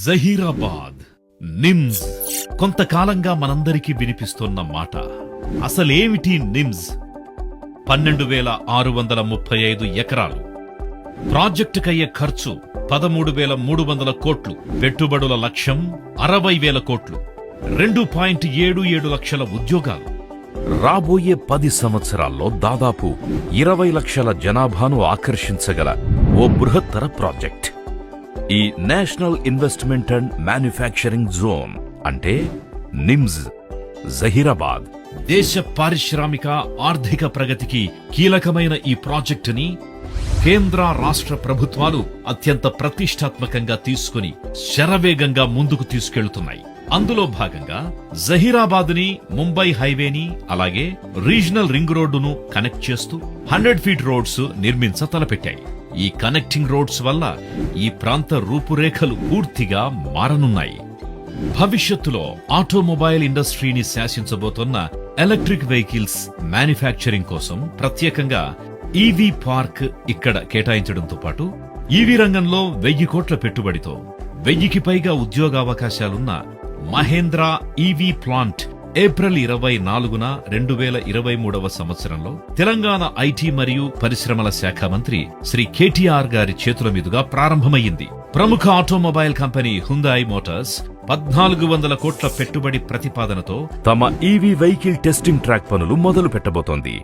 జహీరాబాద్, నిమ్స్ కొంతకాలంగా మనందరికీ వినిపిస్తున్న మాట. అసలేమిటి నిమ్స్? 12,635 ఎకరాలు. ప్రాజెక్టుకయ్యే ఖర్చు 13,300 కోట్లు. పెట్టుబడుల లక్ష్యం 60,000 కోట్లు. 2.77 లక్షల ఉద్యోగాలు. రాబోయే 10 సంవత్సరాల్లో దాదాపు 20 లక్షల జనాభాను ఆకర్షించగల ఓ బృహత్తర ప్రాజెక్ట్. ఈ national investment and manufacturing zone అంటే నిమ్స్, జహీరాబాద్. దేశ పారిశ్రామిక ఆర్థిక ప్రగతికి కీలకమైన ఈ ప్రాజెక్టుని కేంద్ర రాష్ట్ర ప్రభుత్వాలు అత్యంత ప్రతిష్టాత్మకంగా తీసుకుని శరవేగంగా ముందుకు తీసుకెళ్తున్నాయి. అందులో భాగంగా జహీరాబాద్ ని ముంబై హైవేని అలాగే రీజనల్ రింగ్ రోడ్డును కనెక్ట్ చేస్తూ 100 ఫీట్ రోడ్స్ నిర్మించ తలపెట్టాయి. ఈ కనెక్టింగ్ రోడ్స్ వల్ల ఈ ప్రాంత రూపురేఖలు పూర్తిగా మారనున్నాయి. భవిష్యత్తులో ఆటోమొబైల్ ఇండస్ట్రీని శాసించబోతున్న ఎలక్ట్రిక్ వెహికల్స్ మ్యానుఫ్యాక్చరింగ్ కోసం ప్రత్యేకంగా ఈవీ పార్క్ ఇక్కడ కేటాయించడంతో పాటు ఈవీ రంగంలో 1000 కోట్ల పెట్టుబడితో 1000కి పైగా ఉద్యోగావకాశాలున్న మహేంద్ర ఈవీ ప్లాంట్ ఏప్రిల్ 24న 2023వ సంవత్సరంలో తెలంగాణ ఐటీ మరియు పరిశ్రమల శాఖ మంత్రి శ్రీ కేటీఆర్ గారి చేతుల మీదుగా ప్రారంభమయ్యింది. ప్రముఖ ఆటోమొబైల్ కంపెనీ హ్యుందాయ్ మోటార్స్ 1400 కోట్ల పెట్టుబడి ప్రతిపాదనతో తమ ఈవీ వెహికల్ టెస్టింగ్ ట్రాక్ పనులు మొదలు పెట్టబోతోంది.